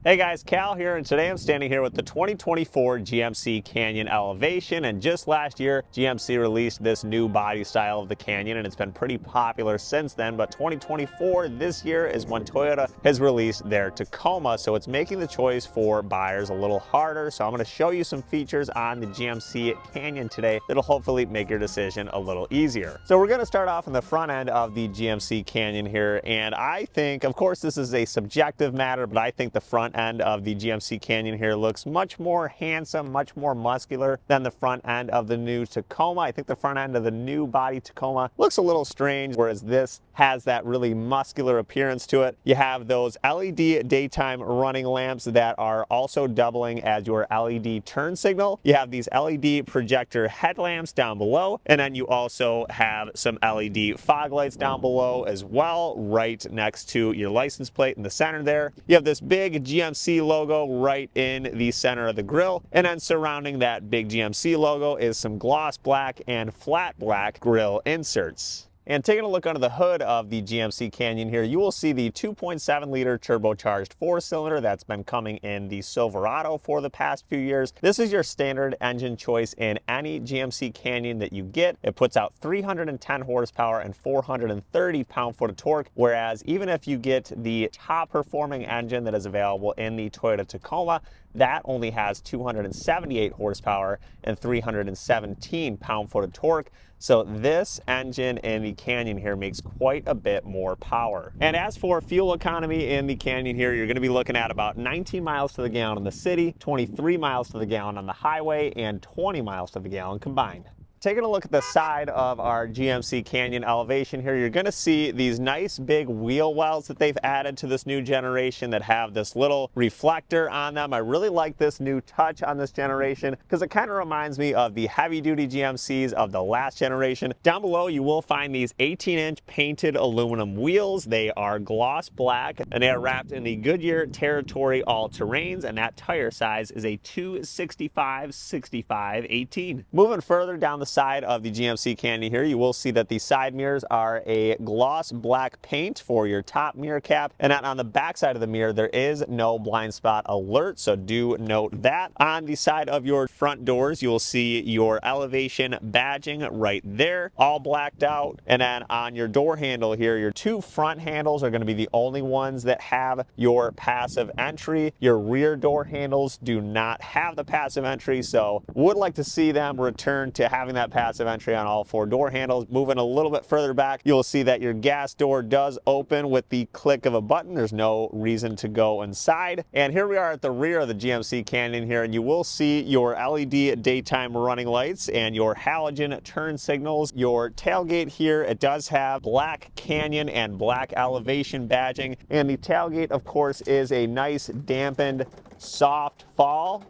Hey guys, Cal here, and today I'm standing here with the 2024 GMC Canyon Elevation. And just last year, GMC released this new body style of the Canyon, and it's been pretty popular since then. But 2024, this year, is when Toyota has released their Tacoma, so it's making the choice for buyers a little harder. So I'm going to show you some features on the GMC Canyon today that'll hopefully make your decision a little easier. So we're going to start off in the front end of the GMC Canyon here, and I think, of course, this is a subjective matter, but I think the front end of the GMC Canyon here looks much more handsome, much more muscular than the front end of the new Tacoma. I think the front end of the new body Tacoma looks a little strange, whereas this has that really muscular appearance to it. You have those LED daytime running lamps that are also doubling as your LED turn signal. You have these LED projector headlamps down below, and then you also have some LED fog lights down below as well, right next to your license plate in the center there. You have this big GMC logo right in the center of the grille, and then surrounding that big GMC logo is some gloss black and flat black grille inserts. And taking a look under the hood of the GMC Canyon here, you will see the 2.7 liter turbocharged 4-cylinder that's been coming in the Silverado for the past few years. This is your standard engine choice in any GMC Canyon that you get. It puts out 310 horsepower and 430 pound-foot of torque, whereas even if you get the top performing engine that is available in the Toyota Tacoma, that only has 278 horsepower and 317 pound-foot of torque. So this engine in the Canyon here makes quite a bit more power. And as for fuel economy in the Canyon here, you're going to be looking at about 19 miles to the gallon in the city, 23 miles to the gallon on the highway, and 20 miles to the gallon combined. Taking a look at the side of our GMC Canyon Elevation here, you're going to see these nice big wheel wells that they've added to this new generation that have this little reflector on them. I really like this new touch on this generation because it kind of reminds me of the heavy-duty GMCs of the last generation. Down below, you will find these 18-inch painted aluminum wheels. They are gloss black, and they are wrapped in the Goodyear Territory all-terrains, and that tire size is a 265/65/18. Moving further down the side of the GMC Canyon here, you will see that the side mirrors are a gloss black paint for your top mirror cap, and on the back side of the mirror there is no blind spot alert, so do note that. On the side of your front doors, you will see your Elevation badging right there, all blacked out. And then on your door handle here, your two front handles are going to be the only ones that have your passive entry. Your rear door handles do not have the passive entry, so would like to see them return to having that passive entry on all four door handles. Moving a little bit further back, you'll see that your gas door does open with the click of a button. There's no reason to go inside. And here we are at the rear of the GMC Canyon here, and you will see your LED daytime running lights and your halogen turn signals. Your tailgate here, it does have black Canyon and black Elevation badging, and the tailgate, of course, is a nice dampened soft fall.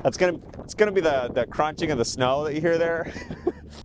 It's gonna be the crunching of the snow that you hear there.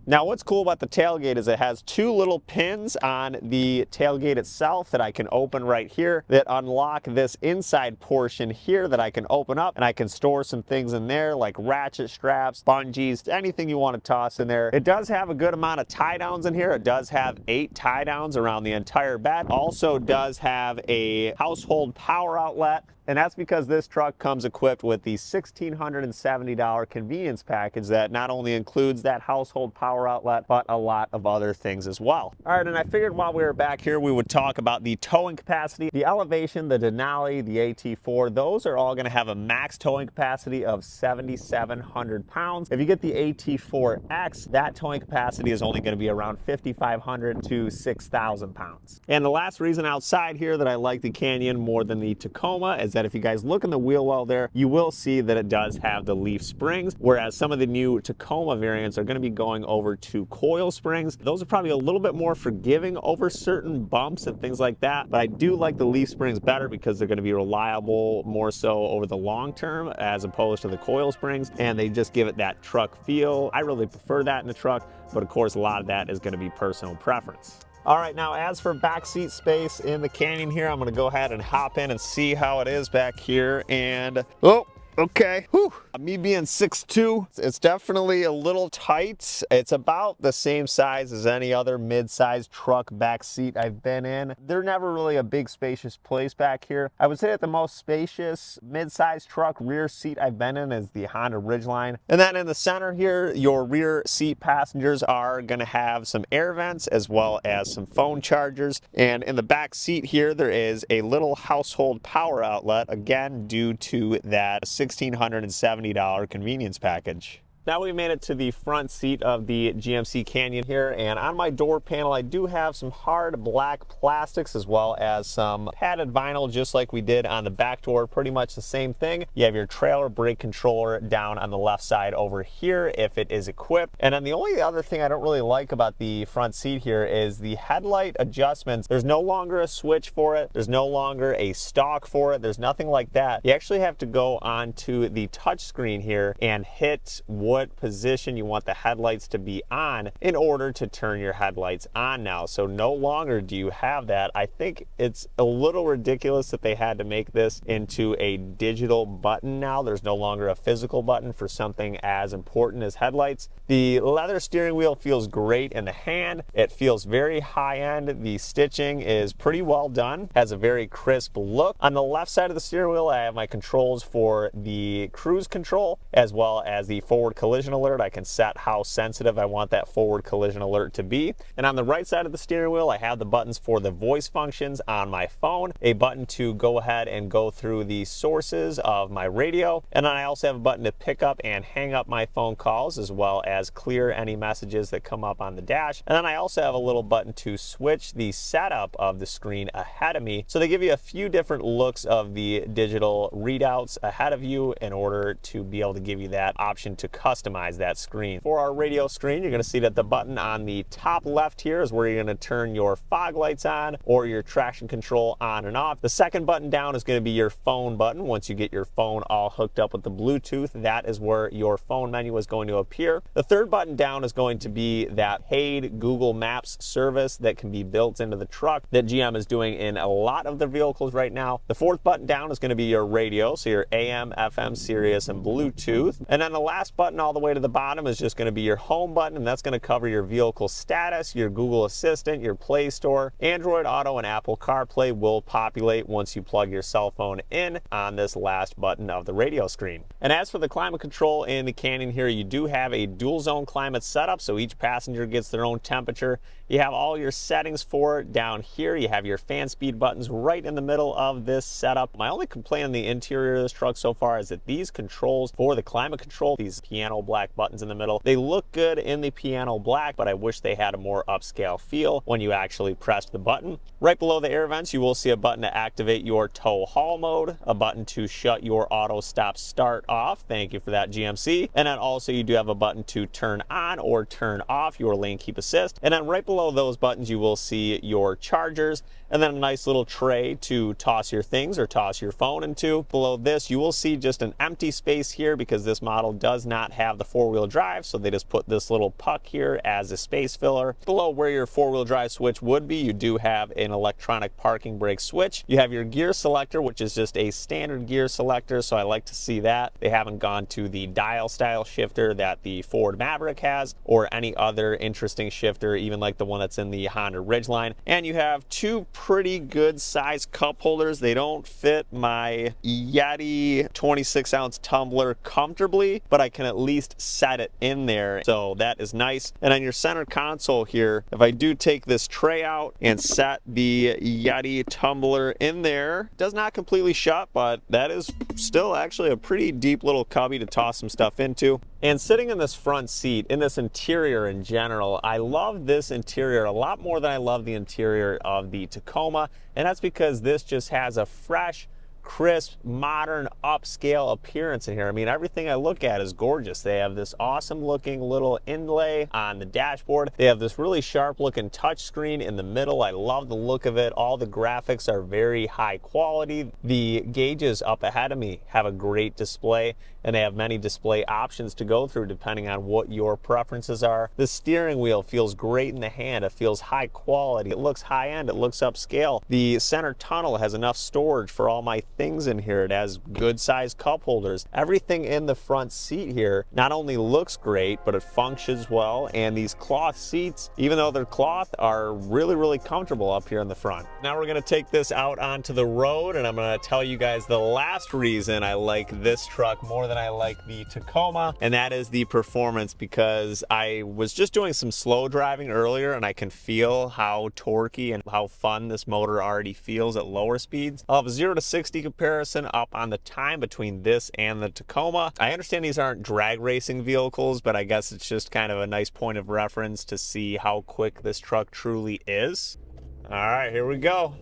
Now, what's cool about the tailgate is it has two little pins on the tailgate itself that I can open right here that unlock this inside portion here that I can open up, and I can store some things in there like ratchet straps, bungees, anything you want to toss in there. It does have a good amount of tie downs in here. It does have 8 tie downs around the entire bed. Also does have a household power outlet. And that's because this truck comes equipped with the $1,670 convenience package that not only includes that household power outlet, but a lot of other things as well. All right, and I figured while we were back here, we would talk about the towing capacity. The Elevation, the Denali, the AT4, those are all gonna have a max towing capacity of 7,700 pounds. If you get the AT4X, that towing capacity is only gonna be around 5,500 to 6,000 pounds. And the last reason outside here that I like the Canyon more than the Tacoma is that if you guys look in the wheel well there, you will see that it does have the leaf springs, whereas some of the new Tacoma variants are going to be going over to coil springs. Those are probably a little bit more forgiving over certain bumps and things like that, but I do like the leaf springs better because they're going to be reliable more so over the long term as opposed to the coil springs, and they just give it that truck feel. I really prefer that in the truck, but of course a lot of that is going to be personal preference. All right, now as for backseat space in the Canyon here, I'm gonna go ahead and hop in and see how it is back here. And, oh, Okay, whew. Me being 6'2", it's definitely a little tight. It's about the same size as any other mid-sized truck back seat I've been in. They're never really a big spacious place back here. I would say that the most spacious mid-sized truck rear seat I've been in is the Honda Ridgeline. And then in the center here, your rear seat passengers are gonna have some air vents as well as some phone chargers. And in the back seat here, there is a little household power outlet, again, due to that $1,670 convenience package. Now we made it to the front seat of the GMC Canyon here, and on my door panel I do have some hard black plastics as well as some padded vinyl, just like we did on the back door, pretty much the same thing. You have your trailer brake controller down on the left side over here if it is equipped. And then the only other thing I don't really like about the front seat here is the headlight adjustments. There's no longer a switch for it. There's no longer a stalk for it. There's nothing like that. You actually have to go onto the touch screen here and hit what position you want the headlights to be on in order to turn your headlights on now. So no longer do you have that. I think it's a little ridiculous that they had to make this into a digital button now. There's no longer a physical button for something as important as headlights. The leather steering wheel feels great in the hand. It feels very high-end. The stitching is pretty well done, has a very crisp look. On the left side of the steering wheel, I have my controls for the cruise control as well as the forward collision alert. I can set how sensitive I want that forward collision alert to be. And on the right side of the steering wheel, I have the buttons for the voice functions on my phone, a button to go ahead and go through the sources of my radio, and then I also have a button to pick up and hang up my phone calls as well as clear any messages that come up on the dash. And then I also have a little button to switch the setup of the screen ahead of me. So they give you a few different looks of the digital readouts ahead of you in order to be able to give you that option to customize that screen. For our radio screen, you're going to see that the button on the top left here is where you're going to turn your fog lights on or your traction control on and off. The second button down is going to be your phone button. Once you get your phone all hooked up with the Bluetooth, that is where your phone menu is going to appear. The third button down is going to be that paid Google Maps service that can be built into the truck that GM is doing in a lot of their vehicles right now. The fourth button down is going to be your radio, so your AM, FM, Sirius, and Bluetooth. And then the last button all the way to the bottom is just going to be your home button, and that's going to cover your vehicle status, your Google Assistant, your Play Store. Android Auto and Apple CarPlay will populate once you plug your cell phone in on this last button of the radio screen. And as for the climate control in the Canyon here, you do have a dual zone climate setup, so each passenger gets their own temperature. You have all your settings for it down here. You have your fan speed buttons right in the middle of this setup. My only complaint on the interior of this truck so far is that these controls for the climate control, these piano black buttons in the middle, they look good in the piano black, but I wish they had a more upscale feel when you actually pressed the button. Right below the air vents, you will see a button to activate your tow haul mode, a button to shut your auto stop start off. Thank you for that, GMC. And then also you do have a button to turn on or turn off your lane keep assist. And then right below those buttons, you will see your chargers, and then a nice little tray to toss your things or toss your phone into. Below this, you will see just an empty space here because this model does not have the four-wheel drive, so they just put this little puck here as a space filler. Below where your four-wheel drive switch would be, you do have an electronic parking brake switch. You have your gear selector, which is just a standard gear selector, so I like to see that. They haven't gone to the dial style shifter that the Ford Maverick has or any other interesting shifter, even like the one that's in the Honda Ridgeline. And you have two pretty good size cup holders. They don't fit my Yeti 26-ounce tumbler comfortably, but I can at least set it in there, so that is nice. And on your center console here, if I do take this tray out and set the Yeti tumbler in there, it does not completely shut, but that is still actually a pretty deep little cubby to toss some stuff into. And sitting in this front seat, in this interior in general, I love this interior a lot more than I love the interior of the Tacoma, and that's because this just has a fresh, crisp, modern, upscale appearance in here. I mean, everything I look at is gorgeous. They have this awesome looking little inlay on the dashboard. They have this really sharp looking touch screen in the middle. I love the look of it. All the graphics are very high quality. The gauges up ahead of me have a great display, and they have many display options to go through depending on what your preferences are. The steering wheel feels great in the hand. It feels high quality. It looks high end. It looks upscale. The center tunnel has enough storage for all my things in here. It has good sized cup holders. Everything in the front seat here not only looks great, but it functions well. And these cloth seats, even though they're cloth, are really, really comfortable up here in the front. Now we're gonna take this out onto the road, and I'm gonna tell you guys the last reason I like this truck more than I like the Tacoma, and that is the performance, because I was just doing some slow driving earlier and I can feel how torquey and how fun this motor already feels at lower speeds. I'll have a 0 to 60 comparison up on the time between this and the Tacoma. I understand these aren't drag racing vehicles, but I guess it's just kind of a nice point of reference to see how quick this truck truly is. All right, here we go.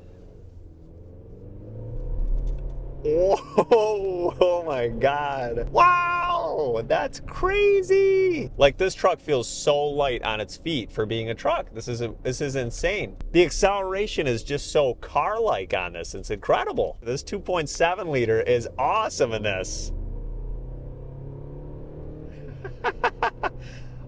Whoa, oh my God. Wow, that's crazy. Like, this truck feels so light on its feet for being a truck. This is insane. The acceleration is just so car-like on this. It's incredible. This 2.7 liter is awesome in this.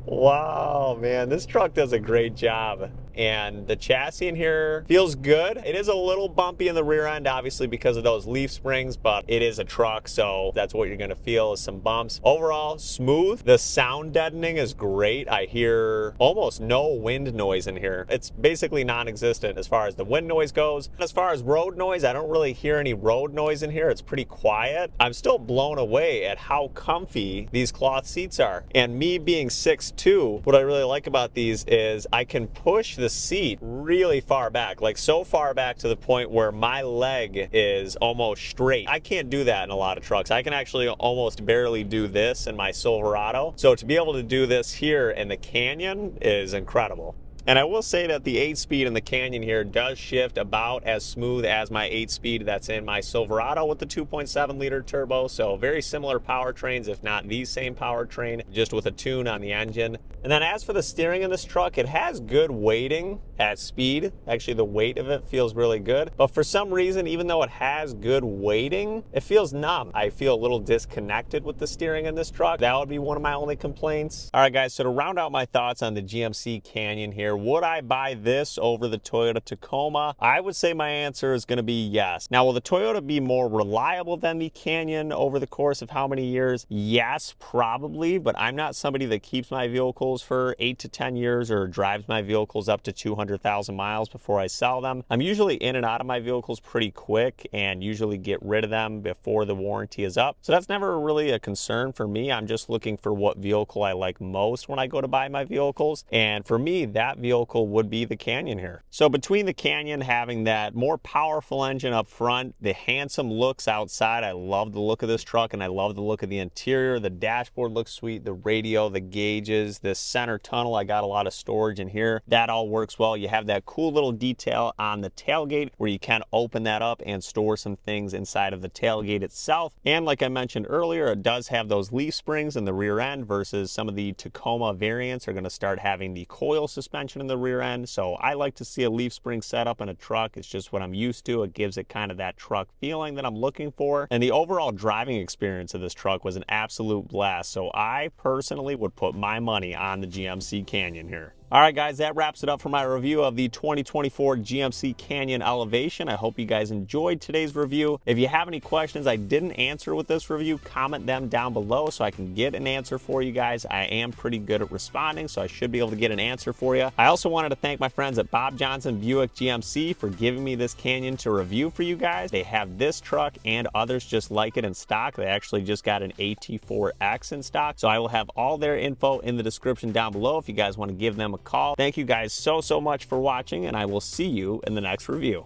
Wow, man, this truck does a great job. And the chassis in here feels good. It is a little bumpy in the rear end, obviously, because of those leaf springs, but it is a truck, so that's what you're gonna feel, is some bumps. Overall, smooth. The sound deadening is great. I hear almost no wind noise in here. It's basically non-existent as far as the wind noise goes. As far as road noise, I don't really hear any road noise in here. It's pretty quiet. I'm still blown away at how comfy these cloth seats are. And me being 6'2", what I really like about these is I can push the seat really far back, like so far back to the point where my leg is almost straight. I can't do that in a lot of trucks. I can actually almost barely do this in my Silverado. So to be able to do this here in the Canyon is incredible. And I will say that the 8-speed in the Canyon here does shift about as smooth as my 8-speed that's in my Silverado with the 2.7 liter turbo. So very similar powertrains, if not the same powertrain, just with a tune on the engine. And then as for the steering in this truck, it has good weighting at speed. Actually, the weight of it feels really good. But for some reason, even though it has good weighting, it feels numb. I feel a little disconnected with the steering in this truck. That would be one of my only complaints. All right, guys, so to round out my thoughts on the GMC Canyon here, would I buy this over the Toyota Tacoma? I would say my answer is going to be yes. Now, will the Toyota be more reliable than the Canyon over the course of how many years? Yes, probably, but I'm not somebody that keeps my vehicles for 8 to 10 years or drives my vehicles up to 200,000 miles before I sell them. I'm usually in and out of my vehicles pretty quick and usually get rid of them before the warranty is up. So that's never really a concern for me. I'm just looking for what vehicle I like most when I go to buy my vehicles. And for me, that vehicle would be the Canyon here. So between the Canyon having that more powerful engine up front, the handsome looks outside, I love the look of this truck and I love the look of the interior. The dashboard looks sweet, the radio, the gauges, this center tunnel, I got a lot of storage in here. That all works well. You have that cool little detail on the tailgate where you can open that up and store some things inside of the tailgate itself. And like I mentioned earlier, it does have those leaf springs in the rear end versus some of the Tacoma variants are going to start having the coil suspension in the rear end. So I like to see a leaf spring setup in a truck. It's just what I'm used to. It gives it kind of that truck feeling that I'm looking for. And the overall driving experience of this truck was an absolute blast. So I personally would put my money on the GMC Canyon here. All right, guys, that wraps it up for my review of the 2024 GMC Canyon Elevation. I hope you guys enjoyed today's review. If you have any questions I didn't answer with this review, comment them down below so I can get an answer for you guys. I am pretty good at responding, so I should be able to get an answer for you. I also wanted to thank my friends at Bob Johnson Buick GMC for giving me this Canyon to review for you guys. They have this truck and others just like it in stock. They actually just got an AT4X in stock, so I will have all their info in the description down below if you guys want to give them a call. Thank you guys so much for watching, and I will see you in the next review.